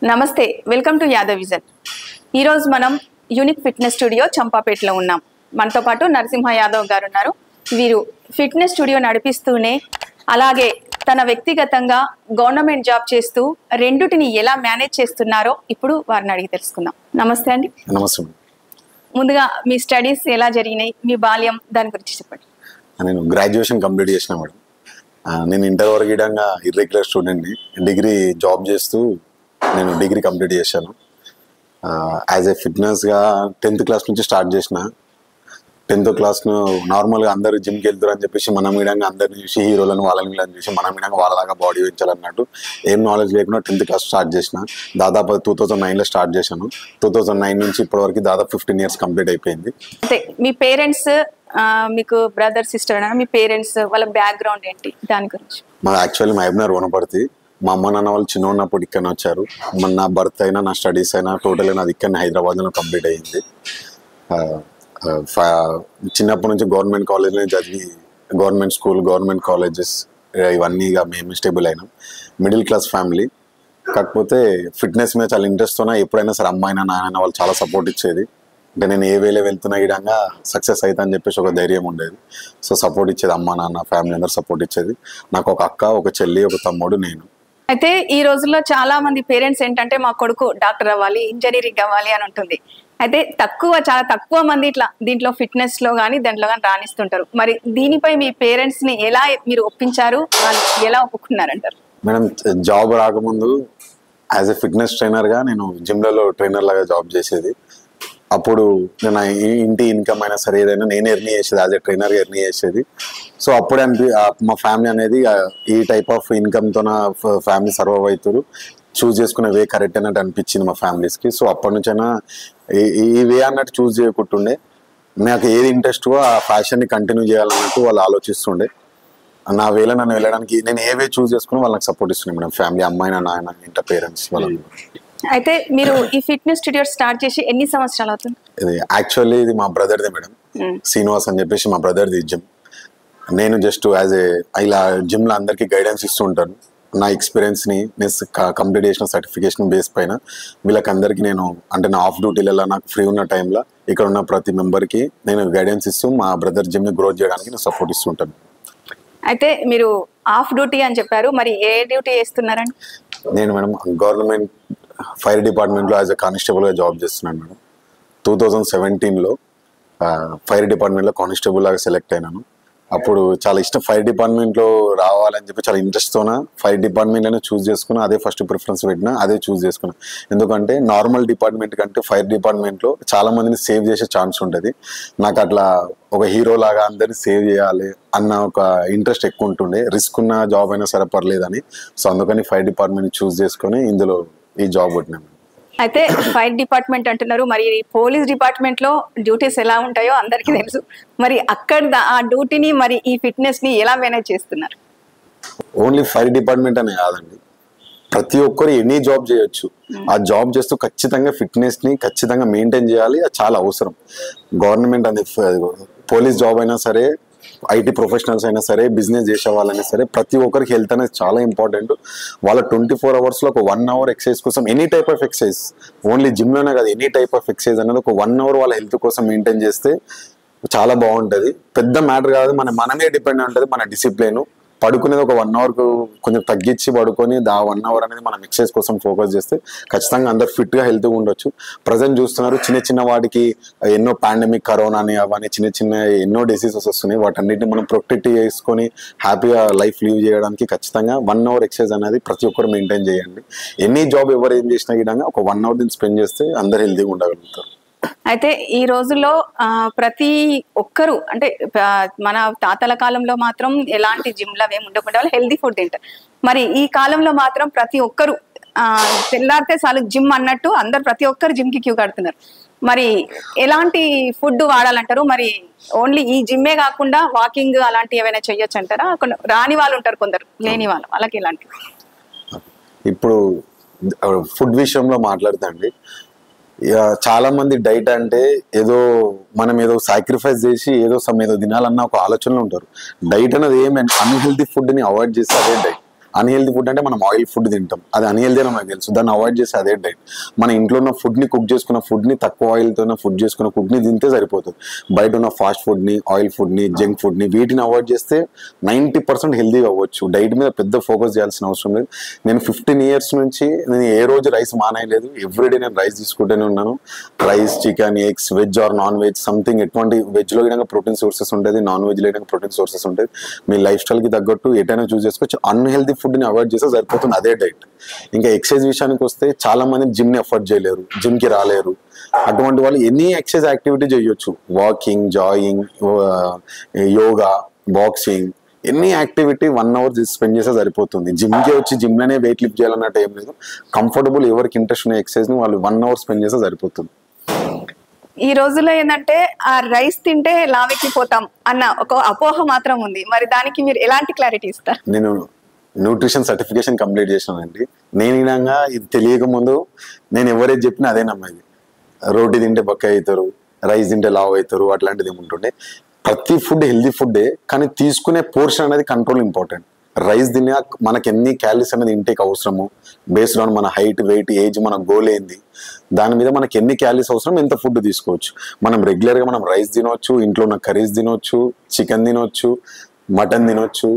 నమస్తే, welcome to Yadav vision. ఈరోజు మనం యూనిక్ ఫిట్నెస్ స్టూడియో చంపాపేటలో ఉన్నాం. మనతో పాటు నరసింహ యాదవ్ గారు ఉన్నారు. వీరు ఫిట్నెస్ స్టూడియో నడిపిస్తూనే అలాగే తన వ్యక్తిగతంగా గవర్నమెంట్ జాబ్ చేస్తూ రెండుటిని ఎలా మేనేజ్ చేస్తున్నారో ఇప్పుడు వారిని అడిగి తెలుసుకుందాం. నమస్తే అండి. నమస్తే. ముందుగా మీ స్టడీస్ ఎలా జరిగినాయి, మీ బాల్యం దాని గురించి చెప్పండి. నేను గ్రాడ్యుయేషన్ కంప్లీట్ చేసిన మేడం. నేను ఇంటర్ వరకు ఇర్రెగ్యులర్ స్టూడెంట్ని. డిగ్రీ జాబ్ చేస్తూ నేను డిగ్రీ కంప్లీట్ చేశాను. యాజ్ ఏ ఫిట్నెస్గా 10th క్లాస్ నుంచి స్టార్ట్ చేసిన. 10th క్లాస్ను నార్మల్గా అందరూ జిమ్కి వెళ్తారు అని చెప్పేసి మనం విధంగా అందరిని చూసి హీరోలను వాళ్ళని వీళ్ళని చూసి మనం విధంగా వాళ్ళలాగా బాడీ పెంచాలన్నట్టు ఏం నాలెడ్జ్ లేకుండా 10th క్లాస్ స్టార్ట్ చేసిన. దాదాపు 2009లో స్టార్ట్ చేశాను. 2009 నుంచి ఇప్పటివరకు దాదాపు 15 years కంప్లీట్ అయిపోయింది. అంటే మీ పేరెంట్స్, మీకు బ్రదర్ సిస్టర్, మీ పేరెంట్స్ వాళ్ళ బ్యాక్గ్రౌండ్ ఏంటి దాని గురించి? యాక్చువల్లీ మా అభినర్ వనపర్తి. మా అమ్మ నాన్న వాళ్ళు చిన్న ఉన్నప్పుడు ఇక్కడనే వచ్చారు. నా బర్త్ అయినా నా స్టడీస్ అయినా టోటల్గా నాది ఇక్కడనే హైదరాబాద్లో కంప్లీట్ అయ్యింది. చిన్నప్పటి నుంచి గవర్నమెంట్ కాలేజ్లో చదివి గవర్నమెంట్ స్కూల్, గవర్నమెంట్ కాలేజెస్ ఇవన్నీ మేము స్టేబుల్ అయినాం. Middle class family. కాకపోతే ఫిట్నెస్ మీద చాలా ఇంట్రెస్ట్తోనే ఎప్పుడైనా సరే అమ్మాయినా నాయన వాళ్ళు చాలా సపోర్ట్ ఇచ్చేది. అంటే నేను ఏ వేలో వెళ్తున్నా విధంగా సక్సెస్ అవుతా అని చెప్పేసి ఒక ధైర్యం ఉండేది. సో సపోర్ట్ ఇచ్చేది అమ్మ నాన్న, ఫ్యామిలీ అందరూ సపోర్ట్ ఇచ్చేది. నాకు ఒక అక్క, ఒక చెల్లి, ఒక తమ్ముడు, నేను. అయితే ఈ రోజుల్లో చాలా మంది పేరెంట్స్ ఏంటంటే మా కొడుకు డాక్టర్ అవ్వాలి, ఇంజనీరింగ్ అవ్వాలి అని ఉంటుంది. అయితే చాలా తక్కువ మంది ఇట్లా దీంట్లో ఫిట్నెస్ లో కానీ దాంట్లో కానీ రాణిస్తుంటారు. మరి దీనిపై మీ పేరెంట్స్ ని ఎలా మీరు ఒప్పించారు, వాళ్ళు ఎలా ఒప్పుకున్నారంటారు? మేడం, జాబ్ రాకముందు యాజ్ ఎ ఫిట్నెస్ ట్రైనర్గా నేను జిమ్లలో ట్రైనర్ లాగా జాబ్ చేసేది. అప్పుడు నేను ఇంటి ఇన్కమ్ అయినా సరే ఏదైనా నేనే ఎర్నీ చేసేది, యాజ్ ఎ ట్రైనర్గా ఎర్నీ చేసేది. సో అప్పుడే మా ఫ్యామిలీ అనేది ఈ టైప్ ఆఫ్ ఇన్కమ్తో నా ఫ్యామిలీ సర్వైవ్ అవుతారు, చూస్ చేసుకునే వే కరెక్ట్ అన్నట్టు అనిపించింది మా ఫ్యామిలీస్కి. సో అప్పటి నుంచైనా ఈ వే అన్నట్టు చూస్ చేయకుంటుండే. నాకు ఏది ఇంట్రెస్ట్గా ఆ ఫ్యాషన్ని కంటిన్యూ చేయాలన్నట్టు వాళ్ళు ఆలోచిస్తుండే. నా వేలో నన్ను వెళ్ళడానికి నేను ఏ వే చూస్ చేసుకుని వాళ్ళకి సపోర్ట్ ఇస్తున్నాను మేడం. ఫ్యామిలీ, అమ్మాయినా నాయన, ఇంట పేరెంట్స్ వాళ్ళు. అయితే మీరు ఈ ఫిట్నెస్ స్టూడియో స్టార్ట్ చేసి ఎన్ని సంవత్సరాలు అవుతుంది? యాక్చువల్లీ ఇది మా బ్రదర్దే మేడం. శ్రీనివాస్ అని చెప్పేసి మా బ్రదర్ది జిమ్. నేను జస్ట్ యాజ్ ఏ ఇలా జిమ్లో అందరికీ గైడెన్స్ ఇస్తూ ఉంటాను. నా ఎక్స్పీరియన్స్ని నేను కంప్లీట్ చేసిన సర్టిఫికేషన్ బేస్ పైన వీళ్ళకి అందరికీ నేను అంటే నా ఆఫ్ డ్యూటీలలో నాకు ఫ్రీ ఉన్న టైంలో ఇక్కడ ఉన్న ప్రతి మెంబర్కి నేను గైడెన్స్ ఇస్తూ మా బ్రదర్ జిమ్ని గ్రోత్ చేయడానికి నేను సపోర్ట్ ఇస్తూ ఉంటాను. అయితే మీరు ఆఫ్ డ్యూటీ అని చెప్పారు, మరి ఏ డ్యూటీ చేస్తున్నారండి? నేను మేడం గవర్నమెంట్ ఫైర్ డిపార్ట్మెంట్లో యాజ్ ఎ కానిస్టేబుల్గా జాబ్ చేస్తున్నాను మేడం. 2017లో ఫైర్ డిపార్ట్మెంట్లో కానిస్టేబుల్ లాగా సెలెక్ట్ అయినాను. అప్పుడు చాలా ఇష్టం ఫైర్ డిపార్ట్మెంట్లో రావాలని చెప్పి చాలా ఇంట్రెస్ట్తోన ఫైర్ డిపార్ట్మెంట్లోనే చూస్ చేసుకున్నా. అదే ఫస్ట్ ప్రిఫరెన్స్ పెట్టినా, అదే చూస్ చేసుకున్నా. ఎందుకంటే నార్మల్ డిపార్ట్మెంట్ కంటే ఫైర్ డిపార్ట్మెంట్లో చాలా మందిని సేవ్ చేసే ఛాన్స్ ఉంటుంది. నాకు అట్లా ఒక హీరో లాగా అందరినీ సేవ్ చేయాలి అన్న ఒక ఇంట్రెస్ట్ ఎక్కువ ఉంటుండే. రిస్క్ ఉన్న జాబ్ అయినా సరే పర్లేదని. సో అందుకని ఫైర్ డిపార్ట్మెంట్ చూస్ చేసుకొని ఇందులో ఈ జాబ్ కొట్టినాను. అయితే ఫైర్ డిపార్ట్మెంట్ అంటున్నారు, మరి పోలీస్ డిపార్ట్మెంట్ లో డ్యూటీస్ ఎలా ఉంటాయో అందరికీ తెలుసు. మరి అక్కడ ఆ డ్యూటీని మరి ఈ ఫిట్నెస్ ని ఎలా మేనేజ్ చేస్తున్నారు? ఓన్లీ ఫైర్ డిపార్ట్మెంట్ అనే కాదండి, ప్రతి ఒక్కరు ఎనీ జాబ్ చేయొచ్చు. ఆ జాబ్ చేస్తూ ఖచ్చితంగా ఫిట్నెస్ ని ఖచ్చితంగా మెయింటైన్ చేయాలి. అది చాలా అవసరం. గవర్నమెంట్ అనేది పోలీస్ జాబ్ అయినా సరే, ఐటీ ప్రొఫెషనల్స్ అయినా సరే, బిజినెస్ చేసే వాళ్ళైనా సరే, ప్రతి ఒక్కరికి హెల్త్ అనేది చాలా ఇంపార్టెంట్. వాళ్ళ 24 hours ఒక 1 hour ఎక్సర్సైజ్ కోసం, any type of exercise, only జిమ్లోనే కాదు, ఎనీ టైప్ ఆఫ్ ఎక్సర్సైజ్ అనేది ఒక 1 hour వాళ్ళ హెల్త్ కోసం మెయింటైన్ చేస్తే చాలా బాగుంటుంది. పెద్ద మ్యాటర్ కాదు, మనమే డిపెండ్ ఉంటుంది. మన డిసిప్లిన్ పడుకునేది ఒక 1 hour కొంచెం తగ్గించి పడుకొని 1 hour అనేది మనం ఎక్సర్సైజ్ కోసం ఫోకస్ చేస్తే ఖచ్చితంగా అందరు ఫిట్గా హెల్త్గా ఉండొచ్చు. ప్రజెంట్ చూస్తున్నారు చిన్న వాటికి ఎన్నో పాండమిక్, కరోనా అని అవన్నీ చిన్న ఎన్నో డిసీజెస్ వస్తున్నాయి. వాటన్నిటిని మనం ప్రొటెక్ట్ చేసుకొని హ్యాపీగా లైఫ్ లీవ్ చేయడానికి ఖచ్చితంగా 1 hour ఎక్సర్సైజ్ అనేది ప్రతి ఒక్కరు మెయింటైన్ చేయండి. ఎనీ జాబ్ ఎవరు ఏం చేసినా విధంగా ఒక 1 hour దీన్ని స్పెండ్ చేస్తే అందరు హెల్తీగా ఉండగలుగుతారు. అయితే ఈ రోజుల్లో ప్రతి ఒక్కరు అంటే మన తాతల కాలంలో మాత్రం ఎలాంటి జిమ్లు అవేమి ఉండకుండా వాళ్ళు హెల్దీ ఫుడ్ తింటారు. మరి ఈ కాలంలో మాత్రం ప్రతి ఒక్కరు తెల్లారితే చాలు జిమ్ అన్నట్టు అందరు ప్రతి ఒక్కరు జిమ్ కి క్యూ కడుతున్నారు. మరి ఎలాంటి ఫుడ్ వాడాలంటారు? మరి ఓన్లీ ఈ జిమ్మే కాకుండా వాకింగ్ అలాంటివి ఏమైనా చెయ్యొచ్చు అంటారా? రాని వాళ్ళు ఉంటారు, కొందరు లేని వాళ్ళు, వాళ్ళకి ఎలాంటి? ఇప్పుడు ఫుడ్ విషయంలో మాట్లాడుతాండి, చాలా మంది డైట్ అంటే ఏదో మనం ఏదో సాక్రిఫైస్ చేసి ఏదో తినాలన్న ఒక ఆలోచనలో ఉంటారు. డైట్ అనేది ఏమైనా అన్హెల్తీ ఫుడ్ని అవాయిడ్ చేస్తే అదే డైట్. అన్హెల్దీ ఫుడ్ అంటే మనం ఆయిల్ ఫుడ్ తింటాం, అది అన్హెల్దీ అని మనకు తెలుసు, దాన్ని అవాయిడ్ చేసి అదే డైట్. మన ఇంట్లో ఉన్న ఫుడ్ని కుక్ చేసుకున్న ఫుడ్ని తక్కువ ఆయిల్తో ఫుడ్ చేసుకున్న కుక్ని తింటే సరిపోతుంది. బయట ఉన్న ఫాస్ట్ ఫుడ్ని, ఆయిల్ ఫుడ్ని, జంక్ ఫుడ్ని వీటిని అవాయిడ్ చేస్తే 90% హెల్దీగా అవ్వచ్చు. డైట్ మీద పెద్ద ఫోకస్ చేయాల్సిన అవసరం లేదు. నేను 15 years నుంచి నేను ఏ రోజు రైస్ మానేయలేదు. ఎవ్రీడే నేను రైస్ తీసుకుంటూనే ఉన్నాను. Rice, chicken, eggs, veg or non veg something, ఎటువంటి వెజ్లో విధంగా ప్రోటీన్ సోర్సెస్ ఉంటుంది, నాన్ వెజ్లో విధంగా ప్రోటీన్ సోర్సెస్ ఉంటుంది. మీ లైఫ్ స్టైల్కి తగ్గట్టు ఎటైనా చూస్ చేసుకోవచ్చు. అన్హెల్దీ ఫుడ్ని అవాయిడ్ చేస్తే సరిపోతుంది, అదే డైట్. ఇంకా ఎక్సర్సైజ్ విషయానికి వస్తే చాలా మంది జిమ్ని ఎఫర్ట్ చేయలేరు, జిమ్కి రాలేరు. అటువంటి వాళ్ళు ఎనీ ఎక్సర్సైజ్ యాక్టివిటీ చేయొచ్చు. Walking, jogging, yoga, boxing, any activity 1 hour spend చేస్తే సరిపోతుంది. జిమ్కి వచ్చి జిమ్లోనే వెయిట్ లిఫ్ట్ చేయాలన్నట్టు ఏం లేదు. కంఫర్టబుల్ ఎవరికి ఇంట్రెస్ట్ ఉన్న ఎక్సర్సైజ్ని వాళ్ళు 1 hour స్పెండ్ చేస్తే సరిపోతుంది. ఈ రోజుల్లో ఏంటంటే ఆ రైస్ తింటే లావెక్కిపోతాం అన్న ఒక అపోహ మాత్రం ఉంది. మరి దానికి మీరు ఎలాంటి క్లారిటీ ఇస్తారు? నేను న్యూట్రిషన్ సర్టిఫికేషన్ కంప్లీట్ చేసినానండి. నేను విధంగా ఇది తెలియక ముందు నేను ఎవరైతే చెప్పినా అదే నమ్మేది. రోటీ తింటే బక్క అవుతారు, రైస్ తింటే లావ్ అవుతారు, అట్లాంటిది ఏముంటుండే. ప్రతి ఫుడ్ హెల్దీ ఫుడ్డే, కానీ తీసుకునే పోర్షన్ అనేది కంట్రోల్ ఇంపార్టెంట్. రైస్ తిన్నా మనకి ఎన్ని క్యాలరీస్ అనేది ఇంటేక్ అవసరము, బేస్డ్ ఆన్ మన హైట్, వెయిట్, ఏజ్, మన గోల్ ఏంది, దాని మీద మనకి ఎన్ని క్యాలరీస్ అవసరం, ఎంత ఫుడ్ తీసుకోవచ్చు. మనం రెగ్యులర్గా మనం రైస్ తినవచ్చు, ఇంట్లో ఉన్న కర్రీస్ తినవచ్చు, చికెన్ తినవచ్చు, మటన్ తినవచ్చు,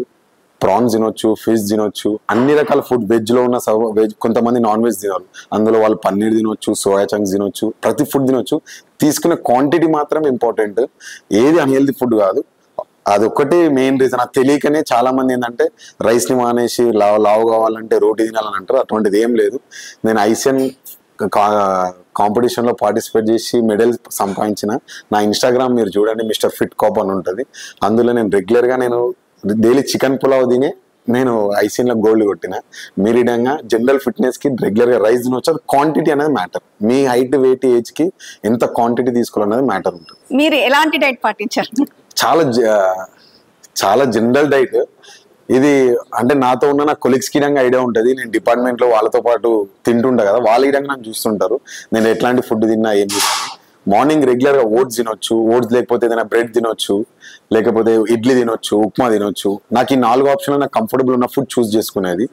ప్రాన్స్ తినొచ్చు, ఫిష్ తినొచ్చు, అన్ని రకాల ఫుడ్. వెజ్లో ఉన్న వెజ్, కొంతమంది నాన్ వెజ్ తినరు, అందులో వాళ్ళు పన్నీర్ తినొచ్చు, సోయా చంక్స్ తినొచ్చు, ప్రతి ఫుడ్ తినొచ్చు. తీసుకునే క్వాంటిటీ మాత్రం ఇంపార్టెంట్, ఏది అన్హెల్దీ ఫుడ్ కాదు. అదొక్కటి మెయిన్ రీజన్. అది తెలియకనే చాలా మంది ఏంటంటే రైస్ని మానేసి లావు కావాలంటే రోటీ తినాలని అంటారు. అటువంటిది ఏం లేదు. నేను ఐసిఎన్ కాంపిటీషన్లో పార్టిసిపేట్ చేసి మెడల్ సంపాదించిన. నా ఇన్స్టాగ్రామ్ మీరు చూడండి, మిస్టర్ ఫిట్ కాప్ అని ఉంటుంది. అందులో నేను రెగ్యులర్గా నేను డైలీ చికెన్ పులావ్ తినే నేను ఐసీఎన్లో గోల్డ్ కొట్టిన. మీరు విధంగా జనరల్ ఫిట్నెస్కి రెగ్యులర్గా రైస్ తినవచ్చు. అది క్వాంటిటీ అనేది మ్యాటర్. మీ హైట్, వెయిట్, ఏజ్కి ఎంత క్వాంటిటీ తీసుకోవాలనేది మ్యాటర్ ఉంటుంది. మీరు ఎలాంటి డైట్ పాటించారు? చాలా జనరల్ డైట్ ఇది. అంటే నాతో ఉన్న నా కొలీగ్స్కి విధంగా ఐడియా ఉంటుంది. నేను డిపార్ట్మెంట్లో వాళ్ళతో పాటు తింటుంటా కదా, వాళ్ళ విధంగా నాకు చూస్తుంటారు నేను ఎట్లాంటి ఫుడ్ తిన్నా, ఏం తిన్నా. మార్నింగ్ రెగ్యులర్గా ఓట్స్ తినొచ్చు, ఓట్స్ లేకపోతే ఏదైనా బ్రెడ్ తినొచ్చు, లేకపోతే ఇడ్లీ తినొచ్చు, ఉప్మా తినొచ్చు. నాకు ఈ 4 ఆప్షన్లు నాకు కంఫర్టబుల్ ఉన్న ఫుడ్ చూస్ చేసుకునేది.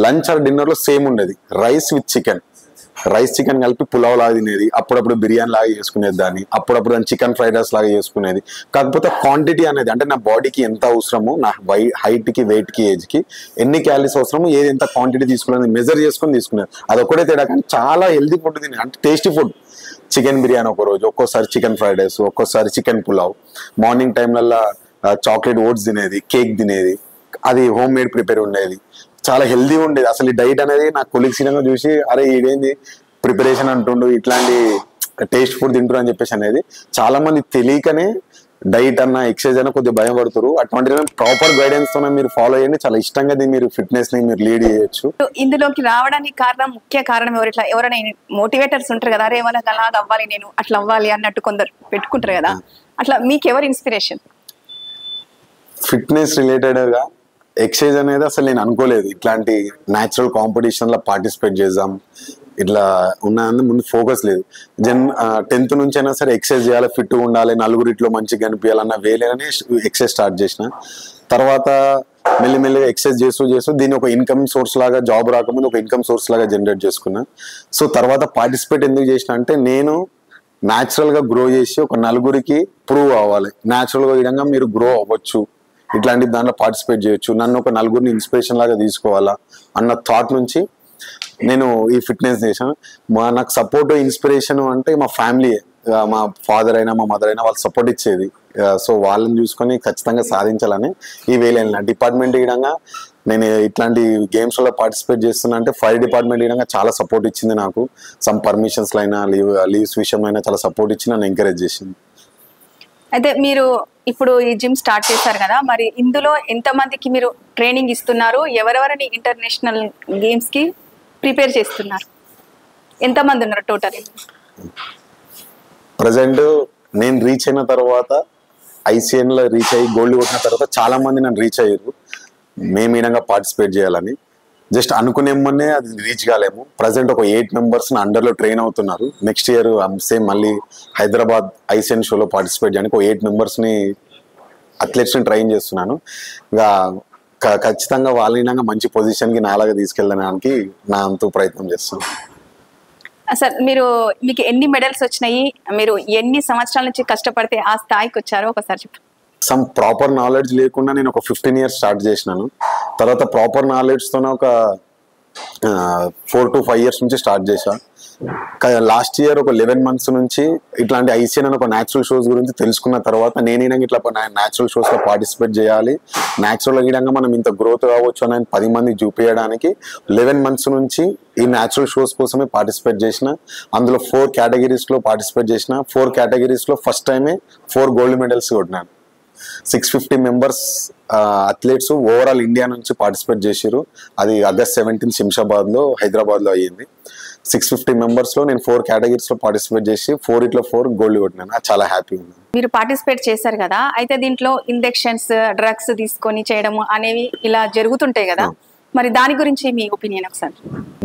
లంచ్ ఆర్ డిన్నర్లో సేమ్ ఉండేది. Rice with chicken, rice chicken కలిపి పులావ్ లాగా తినేది, అప్పుడప్పుడు బిర్యానీ లాగా చేసుకునేది దాన్ని, అప్పుడప్పుడు దాన్ని చికెన్ ఫ్రైడ్ రైస్ లాగా చేసుకునేది. కాకపోతే క్వాంటిటీ అనేది, అంటే నా బాడీకి ఎంత అవసరమో, నా హైట్కి, వెయిట్కి, ఏజ్కి ఎన్ని క్యాలరీస్ అవసరమో, ఏది ఎంత క్వాంటిటీ తీసుకునేది మెజర్ చేసుకుని తీసుకునేది. అదొక్కటే తేడా. కానీ చాలా హెల్దీ ఫుడ్ తినేది, అంటే టేస్టీ ఫుడ్. చికెన్ బిర్యానీ ఒక రోజు, ఒక్కోసారి చికెన్ ఫ్రైడ్ రైస్, ఒక్కోసారి చికెన్ పులావ్. మార్నింగ్ టైంలల్లో చాక్లెట్ ఓట్స్ తినేది, కేక్ తినేది, అది హోమ్ మేడ్ ప్రిపేర్ ఉండేది, చాలా హెల్దీ ఉండేది. అసలు ఈ డైట్ అనేది నా కొలీగ్స్ చూసి అరే ఇదేంది ప్రిపరేషన్ అంటుండు, ఇట్లాంటి టేస్ట్ ఫుడ్ తింటారు అని చెప్పేసి అనేది. చాలా మంది తెలియకనే డైట్ అన్న, ఎక్సర్సైజ్ అన్న కొద్దిగా భయపడుతారు. అటువంటి ప్రాపర్ గైడెన్స్ తో మీరు ఫాలో అయ్యండి. చాలా ఇష్టంగా మీరు ఫిట్నెస్ ని మీరు లీడ్ చేయొచ్చు. ఇందులోకి రావడానికి ముఖ్య కారణం ఎవరైనా మోటివేటర్స్ ఉంటారు కదా, అరే వాళ్ళకి అలాగ అవ్వాలి, నేను అట్లా అవ్వాలి అన్నట్టు కొందరు పెట్టుకుంటారు కదా, అట్లా మీకు ఎవరు ఇన్స్పిరేషన్? ఫిట్నెస్ రిలేటెడ్ గా ఎక్సర్సైజ్ అనేది అసలు నేను అనుకోలేదు. ఇట్లాంటి న్యాచురల్ కాంపిటీషన్ లో పార్టిసిపేట్ చేద్దాం ఇట్లా ఉన్నందు ముందు ఫోకస్ లేదు. 10th నుంచి అయినా సరే ఎక్సర్సైజ్ చేయాలి, ఫిట్గా ఉండాలి, నలుగురిట్లో మంచిగా కనిపించాలన్న వేలేనే ఎక్సర్సైజ్ స్టార్ట్ చేసిన. తర్వాత మెల్లిమెల్లిగా ఎక్సర్సైజ్ చేస్తూ దీన్ని ఒక ఇన్కమ్ సోర్స్ లాగా, జాబ్ రాకముందు ఒక ఇన్కమ్ సోర్స్ లాగా జనరేట్ చేసుకున్నా. సో తర్వాత పార్టిసిపేట్ ఎందుకు చేసిన అంటే, నేను న్యాచురల్ గా గ్రో చేసి ఒక నలుగురికి ప్రూవ్ అవ్వాలి. న్యాచురల్ గా విధంగా మీరు గ్రో అవ్వచ్చు, ఇట్లాంటి దాంట్లో పార్టిసిపేట్ చేయొచ్చు, నన్ను ఒక నలుగురిని ఇన్స్పిరేషన్ లాగా తీసుకోవాలా అన్న థాట్ నుంచి నేను ఈ ఫిట్నెస్ చేశాను. నాకు సపోర్ట్, ఇన్స్పిరేషన్ అంటే మా ఫ్యామిలీ, మా ఫాదర్ అయినా మా మదర్ అయినా వాళ్ళు సపోర్ట్ ఇచ్చేది. సో వాళ్ళని చూసుకొని ఖచ్చితంగా సాధించాలని ఈ వేళ డిపార్ట్మెంట్ విధంగా నేను ఇట్లాంటి గేమ్స్లో పార్టిసిపేట్ చేస్తున్నా అంటే ఫైర్ డిపార్ట్మెంట్ విధంగా చాలా సపోర్ట్ ఇచ్చింది నాకు. సమ్ పర్మిషన్స్లో అయినా, లీవ్స్ విషయంలో అయినా చాలా సపోర్ట్ ఇచ్చి నన్ను ఎంకరేజ్ చేసింది. అయితే మీరు ఇప్పుడు ఈ జిమ్ స్టార్ట్ చేశారు కదా, మరి ఇందులో ఎంతమందికి మీరు ట్రైనింగ్ ఇస్తున్నారు? ఎవరెవరిని ఇంటర్నేషనల్ గేమ్స్ కి ప్రిపేర్ చేస్తున్నారు? ఎంతమంది ఉన్నారు టోటల్? ప్రజెంట్ నేను రీచ్ అయిన తర్వాత, ICN లో రీచ్ అయ్యి గోల్డ్ కొట్టిన తర్వాత చాలా మంది నన్ను రీచ్ అయ్యారు మేము ఈ విధంగా పార్టిసిపేట్ చేయాలని. జస్ట్ అనుకునేమనే అది రీచ్ కాలేము. ప్రజెంట్ ఒక 8 members నా అండర్లో ట్రైన్ అవుతున్నారు. నెక్స్ట్ ఇయర్ సేమ్ మళ్ళీ హైదరాబాద్ ICN షోలో పార్టిసిపేట్ చేయడానికి ఒక 8 members అథ్లెట్స్ని ట్రైన్ చేస్తున్నాను. ఇక ఖచ్చితంగా వాళ్ళ మంచి పొజిషన్ కి నాలాగా తీసుకెళ్ళడానికి నా అంతు ప్రయత్నం చేస్తాను. సార్ మీకు ఎన్ని మెడల్స్ వచ్చినాయి, మీరు ఎన్ని సంవత్సరాల నుంచి కష్టపడితే ఆ స్థాయికి వచ్చారో ఒకసారి చెప్పండి. సమ్ ప్రాపర్ నాలెడ్జ్ లేకుండా నేను ఒక 15 years స్టార్ట్ చేసినాను. తర్వాత ప్రాపర్ నాలెడ్జ్ తోనే ఒక 4 to 5 years నుంచి స్టార్ట్ చేశా. లాస్ట్ ఇయర్ ఒక 11 months నుంచి ఇట్లాంటి ఐసీఎన్ అని ఒక న్యాచురల్ షోస్ గురించి తెలుసుకున్న తర్వాత నేను ఇట్లా న్యాచురల్ షోస్ లో పార్టిసిపేట్ చేయాలి, న్యాచురల్ గిడంగా మనం ఇంత గ్రోత్ కావచ్చు అని 10 మందికి చూపించడానికి 11 months నుంచి ఈ న్యాచురల్ షోస్ కోసమే పార్టిసిపేట్ చేసిన. అందులో 4 categories లో పార్టిసిపేట్ చేసిన. 4 categories లో ఫస్ట్ టైమే 4 gold medals కొట్టినాను. 650 members athletes overall India నుంచి పార్టిసిపేట్ చేశారు. అది August 17 శంషాబాద్ లో, హైదరాబాద్ లో అయ్యింది. 650 members లో నేను 4 categories లో పార్టిసిపేట్ చేసి 4 గోల్డ్ కొట్టినాను. చాలా హ్యాపీ ఉంది. మీరు పార్టిసిపేట్ చేశారు కదా, అయితే దీంట్లో ఇంజెక్షన్స్, డ్రగ్స్ తీసుకొని చేయడం అనేవి ఇలా జరుగుతుంటాయి కదా, మరి దాని గురించి మీ ఒపీనియన్ ఒకసారి.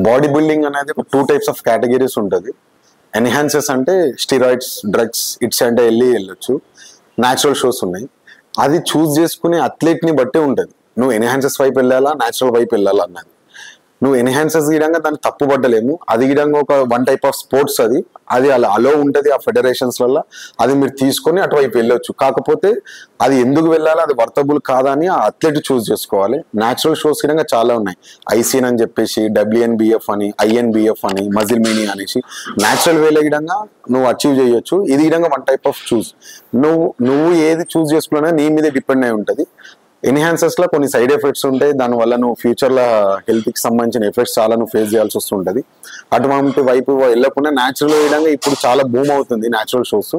బాడీ బిల్డింగ్ అనేది ఒక 2 types of categories ఉంటుంది. ఎన్హాన్సెస్ అంటే స్టిరాయిడ్స్, డ్రగ్స్ ఇట్స్ అంటే వెళ్ళొచ్చు. న్యాచురల్ షోస్ ఉన్నాయి. అది చూస్ చేసుకునే అథ్లెట్ ని బట్టి ఉంటుంది. నువ్వు ఎన్హాన్సెస్ వైపు వెళ్ళాలా, న్యాచురల్ వైపు వెళ్ళాలా అన్నది. నువ్వు ఎన్హాన్సెస్ గిడంగా దాన్ని తప్పు పట్టలేము. అది గిడంగా ఒక 1 type of స్పోర్ట్స్. అది అలా అలో ఉంటుంది ఆ ఫెడరేషన్స్ వల్ల. అది మీరు తీసుకొని అటువైపు వెళ్ళొచ్చు. కాకపోతే అది ఎందుకు వెళ్ళాలి, అది వర్తబుల్ కాదా అని ఆ అథ్లెట్ చూస్ చేసుకోవాలి. న్యాచురల్ షోస్ గిడంగా చాలా ఉన్నాయి. ఐసీఎన్ అని చెప్పేసి, WNBF అని, INBF అని, మజిల్ మినీ అనేసి న్యాచురల్ వేలే గిడంగా నువ్వు అచీవ్ చేయొచ్చు. ఇది గిడంగా 1 type of చూస్. నువ్వు ఏది చూస్ చేసుకున్నా నీ మీదే డిపెండ్ అయి ఉంటుంది. ఎన్హాన్సెస్ లో కొన్ని సైడ్ ఎఫెక్ట్స్ ఉంటాయి. దానివల్ల నువ్వు ఫ్యూచర్ లో హెల్త్ కి సంబంధించిన ఎఫెక్ట్స్ చాలా నువ్వు ఫేస్ చేయాల్సి వస్తుంటది. అటువంటి వైపు వెళ్ళకుండా న్యాచురల్ విధంగా ఇప్పుడు చాలా బూమ్ అవుతుంది న్యాచురల్ షోస్.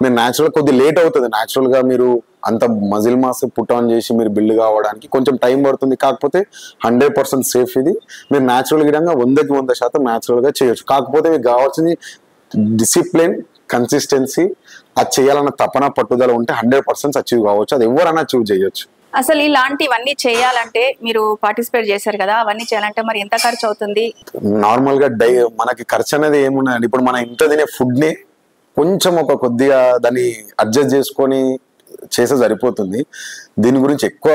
మీరు న్యాచురల్ కొద్ది లేట్ అవుతుంది. న్యాచురల్ గా మీరు అంత మజిల్ మాస్ పుట్ ఆన్ చేసి మీరు బిల్డ్ కావడానికి కొంచెం టైం పడుతుంది. కాకపోతే 100% సేఫ్ ఇది. మీరు న్యాచురల్ విధంగా 100% న్యాచురల్ గా చేయొచ్చు. కాకపోతే మీకు కావాల్సింది డిసిప్లిన్, కన్సిస్టెన్సీ. అది చేయాలన్న తపన, పట్టుదల ఉంటే 100% అచీవ్ కావచ్చు. అది ఎవరైనా అచీవ్ చేయొచ్చు. అసలు ఇలాంటివన్నీ చేయాలంటే, మీరు పార్టిసిపేట్ చేశారు కదా, అవన్నీ చేయాలంటే మరి ఎంత ఖర్చు అవుతుంది? నార్మల్ గా మనకి ఖర్చు అనేది ఏమున్నదండి. ఇప్పుడు మన ఇంట్లో తినే ఫుడ్ ని కొంచెం ఒక కొద్దిగా దాన్ని అడ్జస్ట్ చేసుకొని చేసే సరిపోతుంది. దీని గురించి ఎక్కువ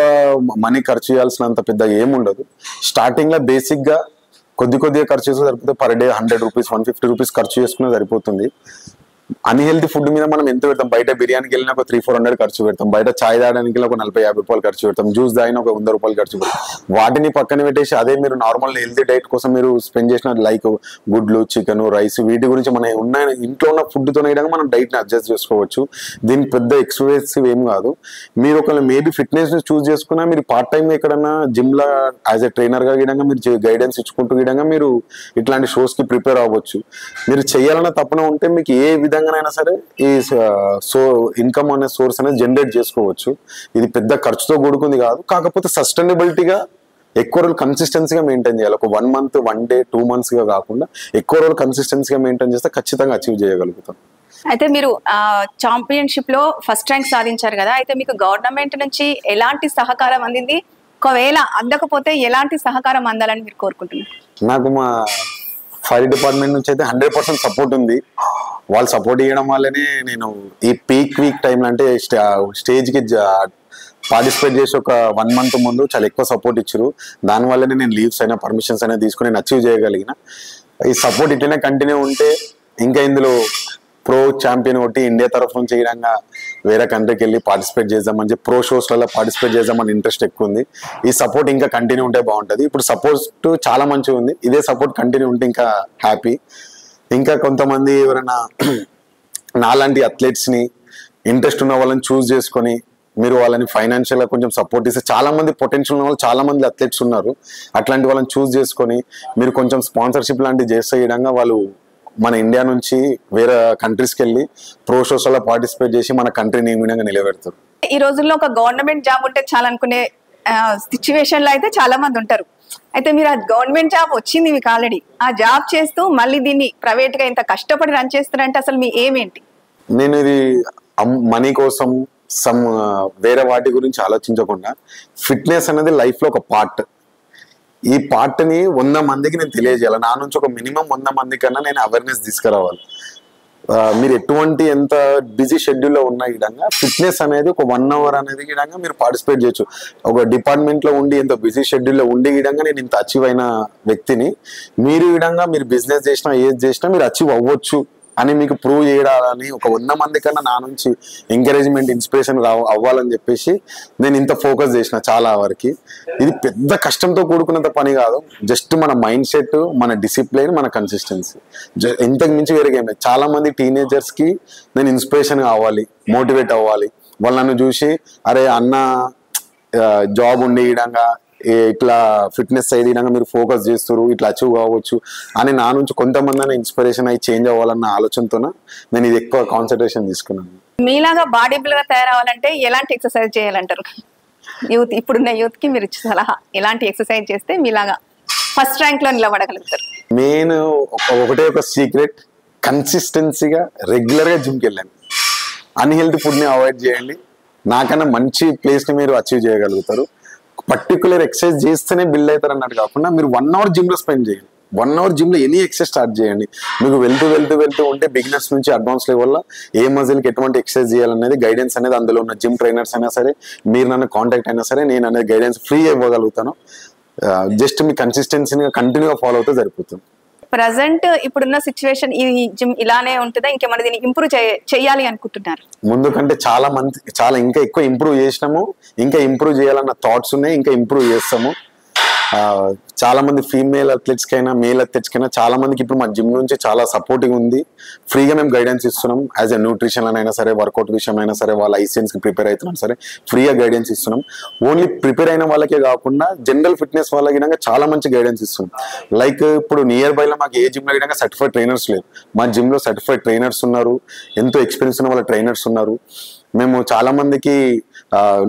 మనీ ఖర్చు చేయాల్సినంత పెద్ద ఏముండదు. స్టార్టింగ్ లో బేసిక్ గా కొద్దిగా ఖర్చు చేస్తే సరిపోతుంది. పర్ డే 100 rupees, 150 rupees ఖర్చు చేసుకునే సరిపోతుంది. అన్హెల్తీ ఫుడ్ మీద మనం ఎంత పెడతాం? బయట బిర్యానీకి వెళ్ళినా ఒక 300-400 ఖర్చు పెడతాం. బయట చాయ్ తాగడానికి ఒక 40-50 రూపాయలు ఖర్చు పెడతాం. జ్యూస్ తాగిన ఒక 100 రూపాయలు ఖర్చు పెడతాం. వాటిని పక్కన పెట్టేసి అదే మీరు నార్మల్ హెల్తీ డైట్ కోసం మీరు స్పెండ్ చేసిన లైక్ గుడ్లు, చికెన్, రైస్, వీటి గురించి మన ఇంట్లో ఉన్న ఫుడ్ తో మనం డైట్ ని అడ్జస్ట్ చేసుకోవచ్చు. దీనికి పెద్ద ఎక్స్పెన్సివ్ ఏం కాదు. మీరు ఒకవేళ మేబీ ఫిట్నెస్ ని చూస్ చేసుకున్నా మీరు పార్ట్ టైం ఎక్కడన్నా gym law as a trainer గా గిడంగా మీరు గైడెన్స్ ఇచ్చుకుంటూ గిడంగా మీరు ఇట్లాంటి షోస్ కి ప్రిపేర్ అవ్వచ్చు. మీరు చేయాలన్న తపన ఉంటే మీకు ఏ విధంగానైనా సరే ఈ ఇన్కమ్ అనే సోర్స్ అనేది జనరేట్ చేసుకోవచ్చు. ఇది పెద్ద ఖర్చుతో కూడుకుంది కాదు. కాకపోతే సస్టైనబిలిటీగా ఎక్కువ రోజులు కన్సిస్టెన్సీగా మెయింటైన్ చేయాలి. ఒక 1 month, 1 day, 2 months గా కాకుండా ఎక్కువ రోజులు కన్సిస్టెన్సీగా మెయింటైన్ చేస్తే ఖచ్చితంగా అచీవ్ చేయగలుగుతాం. అయితే మీరు ఛాంపియన్షిప్ లో ఫస్ట్ ర్యాంక్ సాధించారు కదా, అయితే మీకు గవర్నమెంట్ నుంచి ఎలాంటి సహకారం అందింది? ఒకవేళ అందకపోతే ఎలాంటి సహకారం అందాలని మీరు కోరుకుంటున్నారు? నాకు మా ఫైర్ డిపార్ట్మెంట్ నుంచి అయితే 100% సపోర్ట్ ఉంది. వాళ్ళు సపోర్ట్ చేయడం వల్లనే నేను ఈ పీక్ వీక్ టైంలో అంటే స్టేజ్కి పార్టిసిపేట్ చేసి ఒక 1 month ముందు చాలా ఎక్కువ సపోర్ట్ ఇచ్చారు. దానివల్లనే నేను లీవ్స్ అయినా పర్మిషన్స్ అయినా తీసుకుని నేను అచీవ్ చేయగలిగిన. ఈ సపోర్ట్ ఇట్లనే కంటిన్యూ ఉంటే ఇంకా ఇందులో ప్రో ఛాంపియన్ కొట్టి ఇండియా తరఫు నుంచి చేయడంగా వేరే కంట్రీకి వెళ్ళి పార్టిసిపేట్ చేద్దామని చెప్పి ప్రో షోస్లలో పార్టిసిపేట్ చేద్దామని ఇంట్రెస్ట్ ఎక్కువ ఉంది. ఈ సపోర్ట్ ఇంకా కంటిన్యూ ఉంటే బాగుంటుంది. ఇప్పుడు సపోర్ట్ చాలా మంచిగా ఉంది. ఇదే సపోర్ట్ కంటిన్యూ ఉంటే ఇంకా హ్యాపీ. ఇంకా కొంతమంది ఎవరైనా నాలాంటి అథ్లెట్స్ని ఇంట్రెస్ట్ ఉన్న వాళ్ళని చూస్ చేసుకొని మీరు వాళ్ళని ఫైనాన్షియల్గా కొంచెం సపోర్ట్ ఇస్తే, చాలా మంది పొటెన్షియల్ ఉన్న వాళ్ళు చాలా మంది అథ్లెట్స్ ఉన్నారు. అట్లాంటి వాళ్ళని చూస్ చేసుకొని మీరు కొంచెం స్పాన్సర్షిప్ లాంటివి చేస్తే విధంగా వాళ్ళు మన ఇండియా నుంచి వేరే కంట్రీస్కి వెళ్ళి ప్రో షోస్లో పార్టిసిపేట్ చేసి మన కంట్రీని ఏమైనా నిలబెడతారు. ఈ రోజుల్లో ఒక గవర్నమెంట్ జాబ్ ఉంటే చాలా అనుకునే సిచ్యువేషన్ లో అయితే చాలా మంది ఉంటారు. అయితే మీరు ఆ గవర్నమెంట్ జాబ్ వచ్చింది మీకు ఆల్రెడీ, ఆ జాబ్ చేస్తూ మళ్ళీ దీన్ని ప్రైవేట్ గా ఇంత కష్టపడి రన్ చేస్తున్నారంటే అసలు మీ ఏమేంటి? నేను ఇది మనీ కోసం వేరే వాటి గురించి ఆలోచించకుండా ఫిట్నెస్ అనేది లైఫ్ లో ఒక పార్ట్. ఈ పార్ట్ ని 100 మందికి నేను తెలియజేయాలి. నా నుంచి ఒక మినిమం 100 మంది కన్నా నేను అవేర్నెస్ తీసుకురావాలి. మీరు ఎటువంటి ఎంత బిజీ షెడ్యూల్లో ఉన్న విధంగా ఫిట్నెస్ అనేది ఒక 1 hour అనేది విధంగా మీరు పార్టిసిపేట్ చేయొచ్చు. ఒక డిపార్ట్మెంట్లో ఉండి ఎంత బిజీ షెడ్యూల్లో ఉండి విధంగా నేను ఇంత అచీవ్ అయిన వ్యక్తిని మీరు విధంగా మీరు బిజినెస్ చేసినా ఏది చేసినా మీరు అచీవ్ అవ్వచ్చు అని మీకు ప్రూవ్ చేయడాలని ఒక 100 మంది కన్నా నా నుంచి ఎంకరేజ్మెంట్ ఇన్స్పిరేషన్ అవ్వాలని చెప్పేసి నేను ఇంత ఫోకస్ చేసిన చాలా వరకు. ఇది పెద్ద కష్టంతో కూడుకున్నంత పని కాదు, జస్ట్ మన మైండ్ సెట్, మన డిసిప్లిన్, మన కన్సిస్టెన్సీ, ఇంతకు మించి వేరే ఏం లేదు. చాలా మంది టీనేజర్స్కి నేను ఇన్స్పిరేషన్ కావాలి, మోటివేట్ అవ్వాలి. వాళ్ళు నన్ను చూసి అరే అన్న జాబ్ ఉండి విధంగా ఇట్లా ఫిట్నెస్ సైడ్ విధంగా మీరు ఫోకస్ చేస్తారు, ఇట్లా అచీవ్ కావచ్చు అని నా నుంచి కొంతమంది ఇన్స్పిరేషన్ అయ్యి చేంజ్ అవ్వాలన్న ఆలోచనతో నేను ఇది ఎక్కువ కాన్సన్ట్రేషన్ తీసుకున్నాను. మీలాగా బాడీ బిల్డర్ తయారవ్వాలంటే ఎలాంటి ఎక్సర్సైజ్ చేయాలంటారు? యూత్, ఇప్పుడున్న యూత్ కి మీరు ఇచ్చే సలహా, ఎలాంటి ఎక్సర్సైజ్ చేస్తే మీలాగా ఫస్ట్ ర్యాంక్ లో నిలబడగలుగుతారు? నేను ఒకటే ఒక సీక్రెట్, కన్సిస్టెన్సీగా రెగ్యులర్ గా జిమ్కి వెళ్ళాను. అన్హెల్తీ ఫుడ్ ని అవాయిడ్ చేయండి, నాకన్నా మంచి ప్లేస్ ని మీరు అచీవ్ చేయగలుగుతారు. పర్టికులర్ ఎక్సర్సైజ్ చేస్తేనే బిల్డ్ అవుతారు అన్నట్టు కాకుండా మీరు 1 hour జిమ్ లో స్పెండ్ చేయండి. 1 hour జిమ్ లో ఎనీ ఎక్సర్సైజ్ స్టార్ట్ చేయండి. మీకు వెళ్తూ ఉంటే బిగినర్స్ నుంచి అడ్వాన్స్ లెవెల్లో ఏ మజిల్కి ఎటువంటి ఎక్సర్సైజ్ చేయాలనేది గైడెన్స్ అనేది అందులో ఉన్న జిమ్ ట్రైనర్స్ అయినా సరే, మీరు నన్ను కాంటాక్ట్ అయినా సరే, నేను అనేది గైడెన్స్ ఫ్రీ ఇవ్వగలుగుతాను. జస్ట్ మీ కన్సిస్టెన్సీగా కంటిన్యూగా ఫాలో అవుతే సరిపోతుంది. ప్రజెంట్ ఇప్పుడున్న సిచ్యువేషన్ ఈ జిమ్ ఇలానే ఉంటుందా, ఇంకేమైనా దీన్ని ఇంప్రూవ్ చేయాలి అనుకుంటున్నారు? ముందు కంటే చాలా ఇంకా ఎక్కువ ఇంప్రూవ్ చేసినాము, ఇంకా ఇంప్రూవ్ చేయాలన్న థాట్స్ ఉన్నాయి, ఇంకా ఇంప్రూవ్ చేస్తాము. చాలా మంది ఫీమేల్ అథ్లెట్స్ కైనా మేల్ అథ్లెట్స్ కైనా చాలా మందికి ఇప్పుడు మా జిమ్ నుంచి చాలా సపోర్టింగ్ ఉంది. ఫ్రీగా మేము గైడెన్స్ ఇస్తున్నాం. యాజ్ ఎ న్యూట్రిషన్ అయినా సరే, వర్కౌట్ విషయం అయినా సరే, వాళ్ళ ఐసెన్స్ కి ప్రిపేర్ అవుతున్నాం సరే, ఫ్రీగా గైడెన్స్ ఇస్తున్నాం. ఓన్లీ ప్రిపేర్ అయిన వాళ్ళకే కాకుండా జనరల్ ఫిట్నెస్ వాళ్ళకి చాలా మంచి గైడెన్స్ ఇస్తున్నాం. లైక్ ఇప్పుడు నియర్ బై లో మాకు ఏ జిమ్ లో సర్టిఫైడ్ ట్రైనర్స్ లేరు, మా జిమ్ లో సర్టిఫైడ్ ట్రైనర్స్ ఉన్నారు, ఎంతో ఎక్స్పీరియన్స్ ఉన్న వాళ్ళ ట్రైనర్స్ ఉన్నారు. మేము చాలా మందికి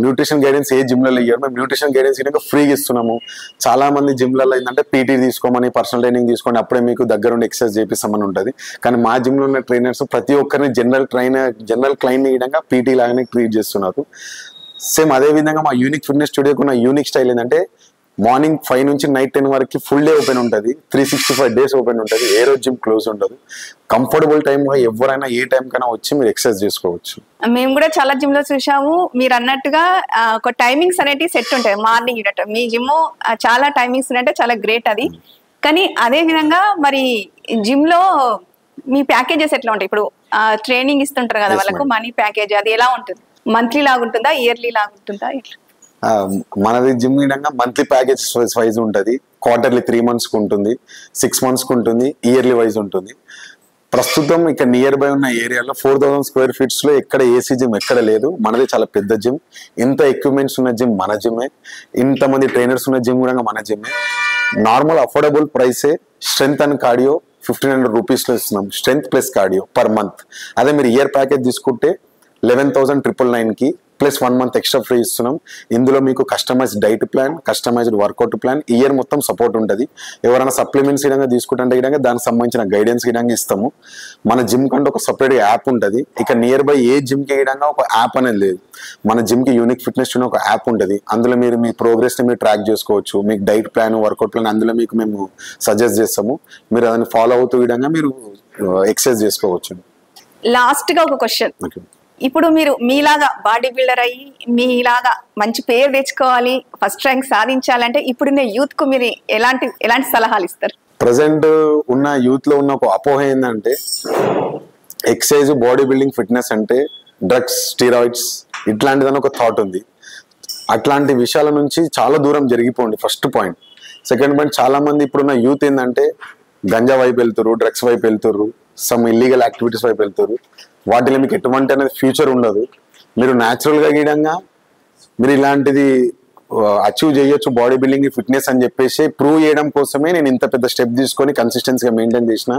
న్యూట్రిషన్ గైడెన్స్ ఏ జిమ్లలో ఇయ్యారు, మేము న్యూట్రిషన్ గైడెన్స్ కనుక ఫ్రీగా ఇస్తున్నాము. చాలా మంది జిమ్లలో ఏంటంటే పీటీ తీసుకోమని, పర్సనల్ ట్రైనింగ్ తీసుకోండి, అప్పుడే మీకు దగ్గరుండి ఎక్సర్సైజ్ చేపిస్తామని ఉంటుంది. కానీ మా జిమ్లో ఉన్న ట్రైనర్స్ ప్రతి ఒక్కరిని జనరల్ క్లైంట్ విధంగా పీటీ లాగానే ట్రీట్ చేస్తున్నారు. సేమ్ అదే విధంగా మా యూనిక్ ఫిట్నెస్ స్టూడియోకి ఉన్న యూనిక్ స్టైల్ ఏంటంటే మార్నింగ్ 5 నుంచి నైట్ 10 వరకు ఫుల్ డే ఓపెన్ ఉంటుంది, 365 days ఓపెన్ ఉంటుంది, ఏ రోజు జిమ్ క్లోజ్ ఉండదు. కంఫర్టబుల్ టైమ్గా ఎవరైనా ఏ టైం కైనా వచ్చి మీరు ఎక్సర్సైజ్ చేసుకోవచ్చు. మేము కూడా చాలా జిమ్ లో చూసాము, మీరు అన్నట్టుగా ఒక టైమింగ్స్ అనేవి సెట్ ఉంటాయి. మార్నింగ్ మీ జిమ్ చాలా టైమింగ్స్ అంటే చాలా గ్రేట్ అది. కానీ అదే విధంగా మరి జిమ్ లో మీ ప్యాకేజెస్ ఎట్లా ఉంటాయి? ఇప్పుడు ట్రైనింగ్ ఇస్తుంటారు కదా వాళ్ళకు, మనీ ప్యాకేజ్ అది ఎలా ఉంటుంది? మంత్లీ లాగుంటుందా, ఇయర్లీ లాగుంటుందా? మనది జిమ్ విధంగా మంత్లీ ప్యాకేజ్ వైజ్ ఉంటుంది, క్వార్టర్లీ 3 months కు ఉంటుంది, 6 months కు ఉంటుంది, ఇయర్లీ వైజ్ ఉంటుంది. ప్రస్తుతం ఇక్కడ నియర్ బై ఉన్న ఏరియాలో 4000 square feet లో ఎక్కడ ఏసీ జిమ్ ఎక్కడ లేదు. మనది చాలా పెద్ద జిమ్, ఇంత ఎక్విప్మెంట్స్ ఉన్న జిమ్ మన జిమ్మే, ఇంతమంది ట్రైనర్స్ ఉన్న జిమ్ కూడా మన జిమ్మే. నార్మల్ అఫోర్డబుల్ ప్రైసే. స్ట్రెంత్ అండ్ కార్డియో 1500 rupees లో ఇస్తున్నాం, strength plus cardio per month. అదే మీరు ఇయర్ ప్యాకేజ్ తీసుకుంటే 11,999కి ప్లస్ 1 month ఎక్స్ట్రా ఫ్రీ ఇస్తున్నాం. ఇందులో మీకు customised diet plan, customised workout plan, year మొత్తం సపోర్ట్ ఉంటుంది. ఎవరైనా సప్లిమెంట్స్ విధంగా తీసుకుంటే విధంగా దానికి సంబంధించిన గైడెన్స్ విధంగా ఇస్తాము. మన జిమ్ కంటే ఒక సపరేట్ యాప్ ఉంటుంది. ఇక నియర్ బై ఏ జిమ్కి విధంగా ఒక యాప్ అనేది లేదు. మన జిమ్కి యూనిక్ ఫిట్నెస్ ఒక యాప్ ఉంటుంది. అందులో మీరు మీ ప్రోగ్రెస్ని మీరు ట్రాక్ చేసుకోవచ్చు. మీకు డైట్ ప్లాన్, వర్కౌట్ ప్లాన్ అందులో మీకు మేము సజెస్ట్ చేస్తాము. మీరు దాన్ని ఫాలో అవుతూ విధంగా మీరు ఎక్సర్సైజ్ చేసుకోవచ్చు. లాస్ట్ గా ఒక క్వశ్చన్, ఇప్పుడు మీరు మీలాగా బాడీ బిల్డర్ అయ్యి మీలాగా మంచి పేరు తెచ్చుకోవాలి, ఫస్ట్ ర్యాంక్ సాధించాలంటే ఇప్పుడున్న యూత్ కు మీరు ఎలాంటి సలహాలు ఇస్తారు? ప్రజెంట్ ఉన్న యూత్ లో ఉన్న ఒక అపోహ ఏంటంటే ఎక్సర్సైజ్, బాడీ బిల్డింగ్, ఫిట్నెస్ అంటే డ్రగ్స్, స్టీరాయిడ్స్ ఇట్లాంటిదని ఒక థాట్ ఉంది. అట్లాంటి విషయాల నుంచి చాలా దూరం జరిగిపోండి, ఫస్ట్ పాయింట్. సెకండ్ పాయింట్, చాలా మంది ఇప్పుడున్న యూత్ ఏంటంటే గంజా వైపు వెళ్తారు, డ్రగ్స్ వైపు వెళ్తారు, సమ్ ఇల్లీగల్ యాక్టివిటీస్ వైపు వెళ్తారు. వాటిలో మీకు ఎటువంటి అనేది ఫ్యూచర్ ఉండదు. మీరు న్యాచురల్గా గీడంగా మీరు ఇలాంటిది అచీవ్ చేయొచ్చు, బాడీ బిల్డింగ్, ఫిట్నెస్ అని చెప్పేసి ప్రూవ్ చేయడం కోసమే నేను ఇంత పెద్ద స్టెప్ తీసుకొని కన్సిస్టెన్సీగా మెయింటైన్ చేసిన.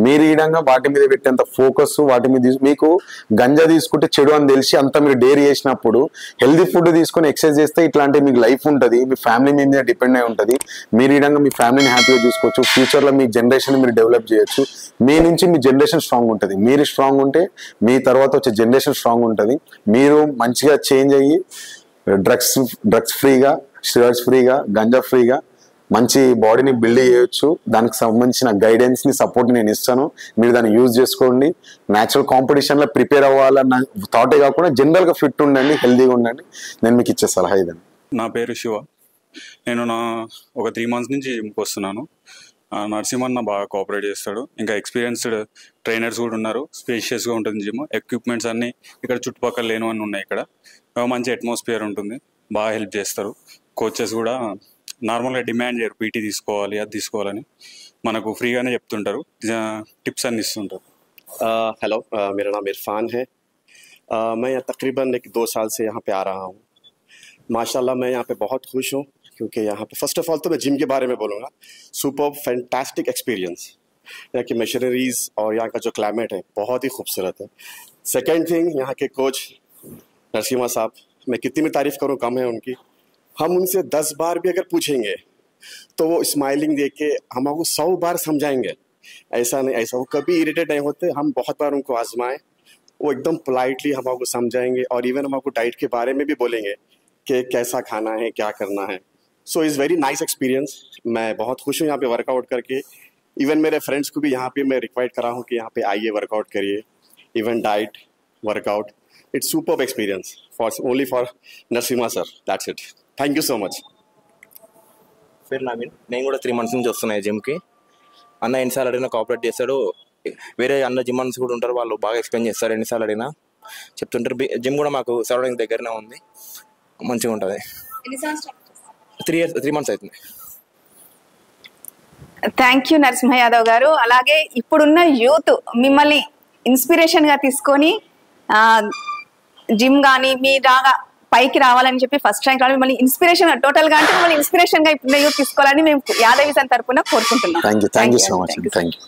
మీరు ఈ విధంగా వాటి మీద పెట్టేంత ఫోకస్, వాటి మీద మీకు గంజా తీసుకుంటే చెడు అని తెలిసి అంత మీరు డేర్ చేసినప్పుడు హెల్దీ ఫుడ్ తీసుకొని ఎక్సర్సైజ్ చేస్తే ఇట్లాంటి మీకు లైఫ్ ఉంటుంది, మీ ఫ్యామిలీ మీద డిపెండ్ అయి ఉంటుంది. మీరు ఈ విధంగా మీ ఫ్యామిలీని హ్యాపీగా చూసుకోవచ్చు. ఫ్యూచర్లో మీ జనరేషన్ మీరు డెవలప్ చేయొచ్చు. మీ నుంచి మీ జనరేషన్ స్ట్రాంగ్ ఉంటుంది. మీరు స్ట్రాంగ్ ఉంటే మీ తర్వాత వచ్చే జనరేషన్ స్ట్రాంగ్ ఉంటుంది. మీరు మంచిగా చేంజ్ అయ్యి డ్రగ్స్ ఫ్రీగా, స్టెరాయిడ్స్ ఫ్రీగా, గంజా ఫ్రీగా మంచి బాడీని బిల్డ్ చేయొచ్చు. దానికి సంబంధించిన గైడెన్స్ ని సపోర్ట్ నేను ఇస్తాను, మీరు దాన్ని యూజ్ చేసుకోండి. న్యాచురల్ కాంపిటీషన్ లో ప్రిపేర్ అవ్వాలన్న థాటే కాకుండా జనరల్ గా ఫిట్ ఉండండి, హెల్దీగా ఉండండి. నేను మీకు ఇచ్చే సలహా ఇదండి. నా పేరు శివ. నేను ఒక 3 months నుంచి జిమ్కి వస్తున్నాను. నరసింహన్న బాగా కోఆపరేట్ చేస్తాడు. ఇంకా ఎక్స్పీరియన్స్డ్ ట్రైనర్స్ కూడా ఉన్నారు. స్పేషియస్గా ఉంటుంది జిమ్. ఎక్విప్మెంట్స్ అన్నీ ఇక్కడ చుట్టుపక్కల లేనివన్నీ ఉన్నాయి. ఇక్కడ మంచి అట్మాస్ఫియర్ ఉంటుంది, బాగా హెల్ప్ చేస్తారు. కోచెస్ కూడా నార్మల్గా డిమాండ్ చేయరు పీటీ తీసుకోవాలి అది తీసుకోవాలని, మనకు ఫ్రీగానే చెప్తుంటారు, టిప్స్ అన్ని ఇస్తుంటారు. हेलो, मेरा नाम इरफान है। मैं तकरीबन 2 साल से यहाँ पे आ रहा हूँ। माशाल्लाह मैं यहाँ पे बहुत खुश हूँ, क्योंकि यहाँ पे फर्स्ट ऑफ ऑल तो मैं जिम के बारे में बोलूँगा। सुपर फैंटास्टिक एक्सपीरियंस, यहाँ की मशीनरीज और यहाँ का जो क्लाइमेट है बहुत ही खूबसूरत है। सेकेंड थिंग, यहाँ के कोच नरसिम्हा साहब, मैं कितनी भी तारीफ करूँ कम है उनकी। हम उनसे 10 बार भी अगर पूछेंगे तो वो स्माइलिंग देख के हमको 100 बार समझाएंगे। ऐसा नहीं, ऐसा वो कभी इरिटेट नहीं होते। हम बहुत बार उनको आजमाएं, वो एकदम पोलाइटली हमको समझाएंगे और इवन हमको डाइट के बारे में भी बोलेंगे कि कैसा खाना है, क्या करना है। So is very nice experience. मैं बहुत खुश हूँ यहाँ पे वर्कआउट करके। इवन मेरे फ्रेंड्स को भी यहाँ पे मैं रिक्वाइट करा हूँ कि यहाँ पे आइए, वर्कआउट करिए, even diet, workout. It's super experience for only for Narasimha sir, that's it. Thank you so much. పేరు నవీన్. నేను కూడా 3 months నుంచి వస్తున్నాయి జిమ్కి. అన్న ఎన్నిసార్లు అడిగినా కోఆపరేట్ చేస్తాడు. వేరే అన్న జిమ్ అన్స్ కూడా ఉంటారు, వాళ్ళు బాగా ఎక్స్ప్లెయిన్ చేస్తారు. ఎన్నిసార్లు అడిగినా చెప్తుంటారు. జిమ్ కూడా మాకు సరౌండింగ్ దగ్గరనే ఉంది, మంచిగా ఉంటుంది. 3 months అవుతుంది. థ్యాంక్ యూ నరసింహ యాదవ్ గారు. అలాగే ఇప్పుడున్న యూత్ మిమ్మల్ని ఇన్స్పిరేషన్ గా తీసుకొని జిమ్ కానీ మీ రాగా పైకి రావాలని చెప్పి ఫస్ట్ ర్యాంక్ రావాలి, మిమ్మల్ని ఇన్స్పిరేషన్ టోటల్ గా అంటే మిమ్మల్ని ఇన్స్పిరేషన్ గా ఇప్పుడు యూత్ తీసుకోవాలని మేము యాదవిజన్ తరపున కోరుకుంటున్నాం. Thank you so much. Thank you.